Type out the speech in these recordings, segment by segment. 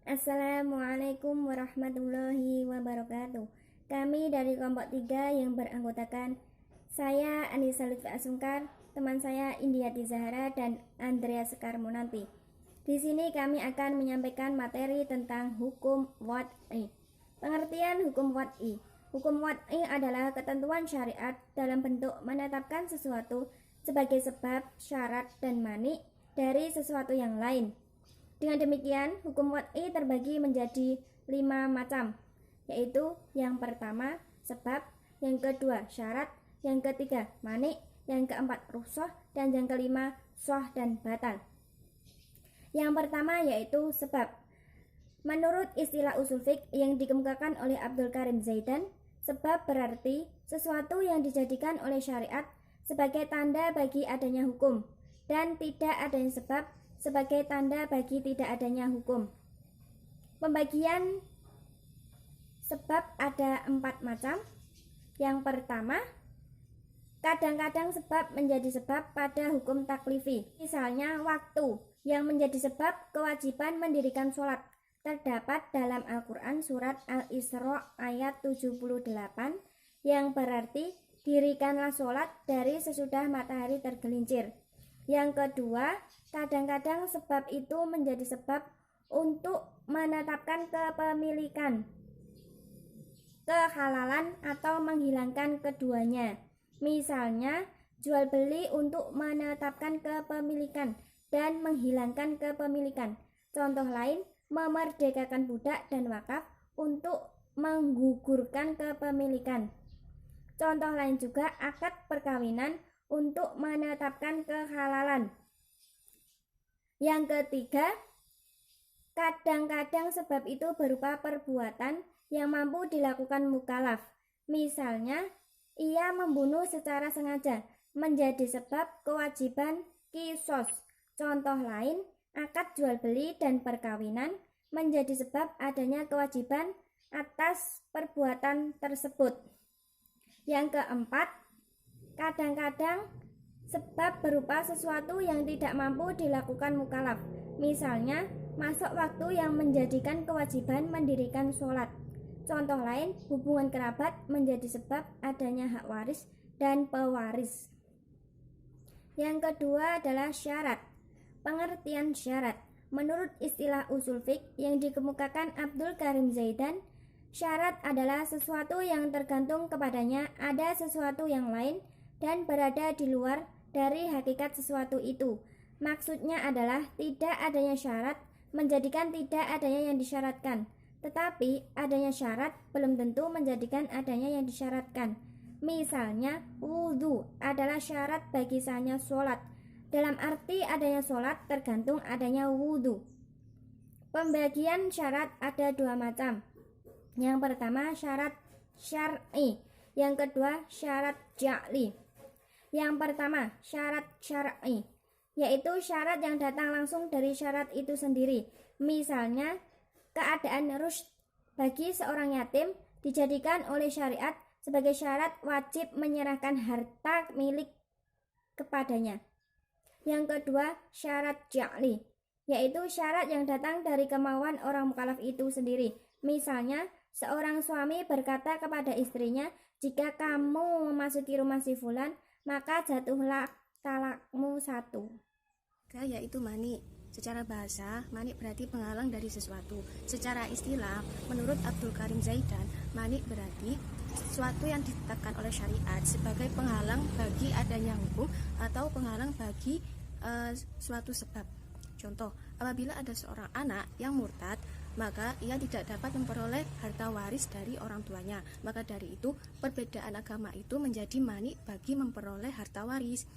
Assalamualaikum warahmatullahi wabarakatuh. Kami dari kelompok 3 yang beranggotakan saya Anissa Lutfi Asungkar, teman saya Indiati Zahra dan Andrea Sekar Monanti. Di sini kami akan menyampaikan materi tentang hukum wad'i. Pengertian hukum wad'i. Hukum wad'i adalah ketentuan syariat dalam bentuk menetapkan sesuatu sebagai sebab, syarat, dan mani dari sesuatu yang lain. Dengan demikian, hukum wad'i terbagi menjadi 5 macam, yaitu yang pertama sebab, yang kedua syarat, yang ketiga mani, yang keempat rukhsah, dan yang kelima shah dan batal. Yang pertama yaitu sebab. Menurut istilah usul fiqh yang dikemukakan oleh Abdul Karim Zaidan, sebab berarti sesuatu yang dijadikan oleh syariat sebagai tanda bagi adanya hukum, dan tidak adanya sebab sebagai tanda bagi tidak adanya hukum. Pembagian sebab ada 4 macam. Yang pertama, kadang-kadang sebab menjadi sebab pada hukum taklifi. Misalnya waktu yang menjadi sebab kewajiban mendirikan sholat terdapat dalam Al-Quran surat Al-Isra ayat 78 yang berarti dirikanlah sholat dari sesudah matahari tergelincir. Yang kedua, kadang-kadang sebab itu menjadi sebab untuk menetapkan kepemilikan, kehalalan, atau menghilangkan keduanya. Misalnya, jual beli untuk menetapkan kepemilikan dan menghilangkan kepemilikan. Contoh lain, memerdekakan budak dan wakaf untuk menggugurkan kepemilikan. Contoh lain juga akad perkawinan untuk menetapkan kehalalan. Yang ketiga, kadang-kadang sebab itu berupa perbuatan yang mampu dilakukan mukallaf. Misalnya, ia membunuh secara sengaja menjadi sebab kewajiban qisas. Contoh lain, akad jual beli dan perkawinan menjadi sebab adanya kewajiban atas perbuatan tersebut. Yang keempat, kadang-kadang sebab berupa sesuatu yang tidak mampu dilakukan mukallaf. Misalnya, masuk waktu yang menjadikan kewajiban mendirikan sholat. Contoh lain, hubungan kerabat menjadi sebab adanya hak waris dan pewaris. Yang kedua adalah syarat. Pengertian syarat. Menurut istilah usul fiqh yang dikemukakan Abdul Karim Zaidan, syarat adalah sesuatu yang tergantung kepadanya ada sesuatu yang lain dan berada di luar dari hakikat sesuatu itu. Maksudnya adalah tidak adanya syarat menjadikan tidak adanya yang disyaratkan, tetapi adanya syarat belum tentu menjadikan adanya yang disyaratkan. Misalnya, wudhu adalah syarat bagi sahnya sholat. Dalam arti adanya sholat tergantung adanya wudhu. Pembagian syarat ada 2 macam. Yang pertama syarat syar'i, yang kedua syarat ja'li. Yang pertama syarat syar'i, yaitu syarat yang datang langsung dari syarat itu sendiri. Misalnya, keadaan rusyd bagi seorang yatim dijadikan oleh syariat sebagai syarat wajib menyerahkan harta milik kepadanya. Yang kedua syarat ja'li, yaitu syarat yang datang dari kemauan orang mukallaf itu sendiri. Misalnya, seorang suami berkata kepada istrinya, jika kamu memasuki rumah si fulan, maka jatuhlah talakmu 1. Yaitu mani. Secara bahasa, mani berarti penghalang dari sesuatu. Secara istilah, menurut Abdul Karim Zaidan, mani berarti sesuatu yang ditetapkan oleh syariat sebagai penghalang bagi adanya hukum atau penghalang bagi suatu sebab. Contoh, apabila ada seorang anak yang murtad, maka ia tidak dapat memperoleh harta waris dari orang tuanya. Maka dari itu, perbedaan agama itu menjadi mani bagi memperoleh harta waris.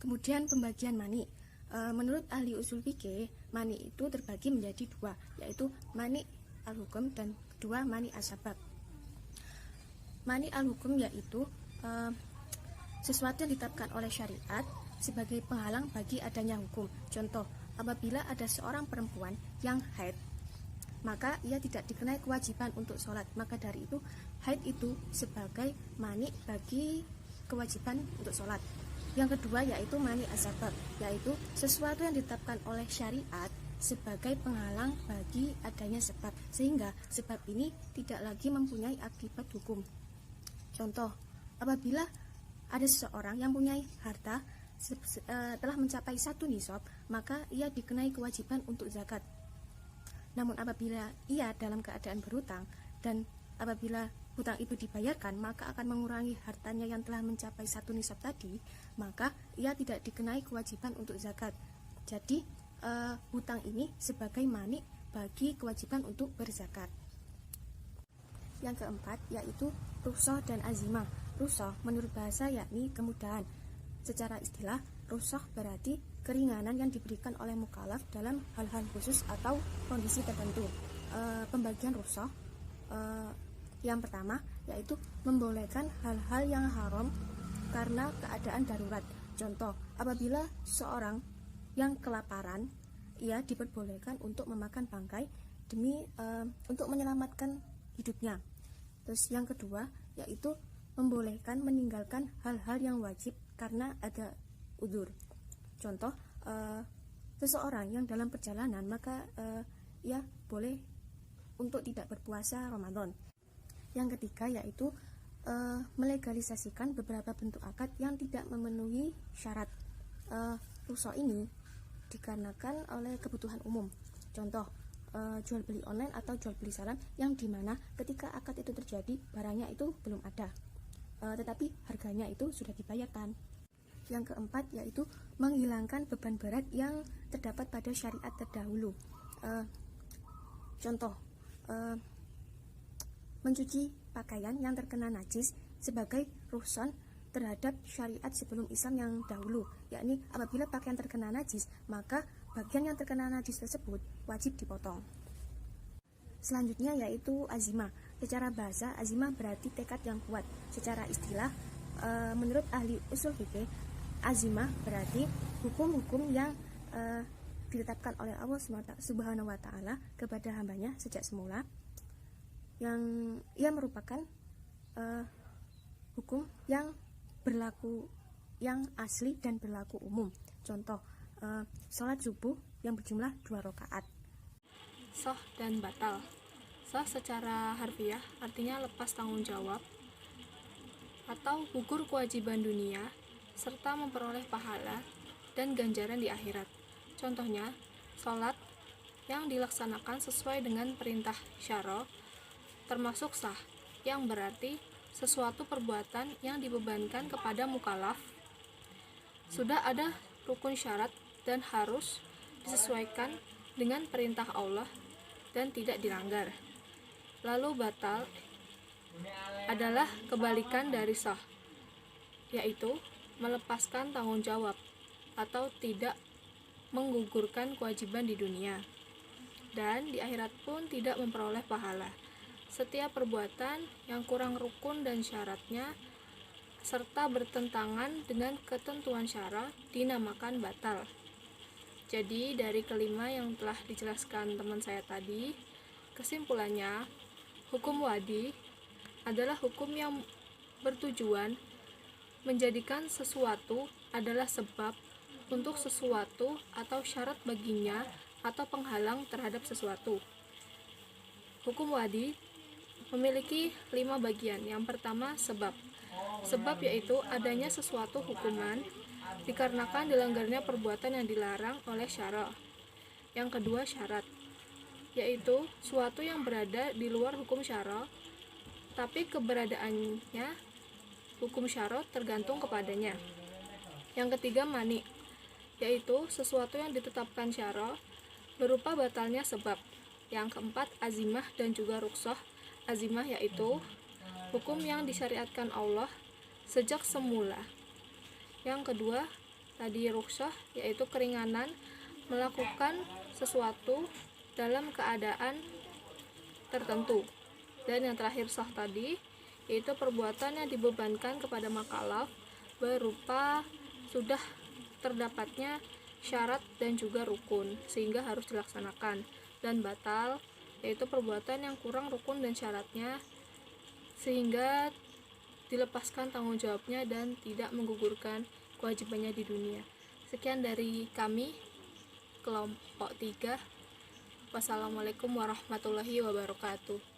Kemudian pembagian mani. Menurut ahli usul fikih, mani itu terbagi menjadi 2, yaitu mani al-hukum dan kedua mani as-sabab. Mani al-hukum yaitu sesuatu yang ditetapkan oleh syariat sebagai penghalang bagi adanya hukum. Contoh, apabila ada seorang perempuan yang haid, maka ia tidak dikenai kewajiban untuk sholat. Maka dari itu, haid itu sebagai mani bagi kewajiban untuk sholat. Yang kedua yaitu mani as-sabab, yaitu sesuatu yang ditetapkan oleh syariat sebagai penghalang bagi adanya sebab, sehingga sebab ini tidak lagi mempunyai akibat hukum. Contoh, apabila ada seseorang yang mempunyai harta telah mencapai 1 nisab, maka ia dikenai kewajiban untuk zakat. Namun apabila ia dalam keadaan berhutang dan apabila hutang itu dibayarkan, maka akan mengurangi hartanya yang telah mencapai 1 nisab tadi, maka ia tidak dikenai kewajiban untuk zakat. Jadi hutang ini sebagai mani bagi kewajiban untuk berzakat. Yang keempat yaitu rukhsah dan azimah. Rukhsah menurut bahasa yakni kemudahan. Secara istilah, rukhsah berarti keringanan yang diberikan oleh mukallaf dalam hal-hal khusus atau kondisi tertentu. Pembagian rukhsah yang pertama yaitu membolehkan hal-hal yang haram karena keadaan darurat. Contoh, apabila seorang yang kelaparan, ia diperbolehkan untuk memakan bangkai demi untuk menyelamatkan hidupnya. Terus yang kedua yaitu membolehkan meninggalkan hal-hal yang wajib karena ada udzur. Contoh, seseorang yang dalam perjalanan, maka ia boleh untuk tidak berpuasa Ramadan. Yang ketiga yaitu melegalisasikan beberapa bentuk akad yang tidak memenuhi syarat. Rukhsah ini dikarenakan oleh kebutuhan umum. Contoh, jual beli online atau jual beli salam, yang dimana ketika akad itu terjadi barangnya itu belum ada, tetapi harganya itu sudah dibayarkan. Yang keempat yaitu menghilangkan beban berat yang terdapat pada syariat terdahulu. Contoh, mencuci pakaian yang terkena najis sebagai rukhsah terhadap syariat sebelum Islam yang dahulu, yakni apabila pakaian terkena najis, maka bagian yang terkena najis tersebut wajib dipotong. Selanjutnya yaitu azimah. Secara bahasa, azimah berarti tekad yang kuat. Secara istilah, menurut ahli usul fikih, azimah berarti hukum-hukum yang ditetapkan oleh Allah Subhanahu wa Ta'ala kepada hambanya sejak semula, yang ia merupakan hukum yang berlaku, yang asli dan berlaku umum. Contoh, sholat subuh yang berjumlah 2 rakaat. Sah dan batal. Sah secara harfiah artinya lepas tanggung jawab atau gugur kewajiban dunia serta memperoleh pahala dan ganjaran di akhirat. Contohnya, sholat yang dilaksanakan sesuai dengan perintah syara termasuk sah, yang berarti sesuatu perbuatan yang dibebankan kepada mukallaf sudah ada rukun syarat dan harus disesuaikan dengan perintah Allah dan tidak dilanggar. Lalu batal adalah kebalikan dari sah, yaitu melepaskan tanggung jawab atau tidak menggugurkan kewajiban di dunia, dan di akhirat pun tidak memperoleh pahala. Setiap perbuatan yang kurang rukun dan syaratnya serta bertentangan dengan ketentuan syara dinamakan batal. Jadi dari kelima yang telah dijelaskan teman saya tadi, kesimpulannya, hukum wadi adalah hukum yang bertujuan menjadikan sesuatu adalah sebab untuk sesuatu atau syarat baginya atau penghalang terhadap sesuatu. Hukum wadi memiliki 5 bagian. Yang pertama, sebab. Sebab yaitu adanya sesuatu hukuman dikarenakan dilanggarnya perbuatan yang dilarang oleh syara. Yang kedua, syarat, yaitu suatu yang berada di luar hukum syara, tapi keberadaannya hukum syara tergantung kepadanya. Yang ketiga, mani, yaitu sesuatu yang ditetapkan syara berupa batalnya sebab. Yang keempat, azimah dan juga rukhsah. Azimah yaitu hukum yang disyariatkan Allah sejak semula. Yang kedua, tadi rukhsah, yaitu keringanan melakukan sesuatu dalam keadaan tertentu. Dan yang terakhir, sah tadi, yaitu perbuatan yang dibebankan kepada mukallaf berupa sudah terdapatnya syarat dan juga rukun sehingga harus dilaksanakan. Dan batal yaitu perbuatan yang kurang rukun dan syaratnya sehingga dilepaskan tanggung jawabnya dan tidak menggugurkan kewajibannya di dunia. Sekian dari kami, kelompok 3. Wassalamualaikum warahmatullahi wabarakatuh.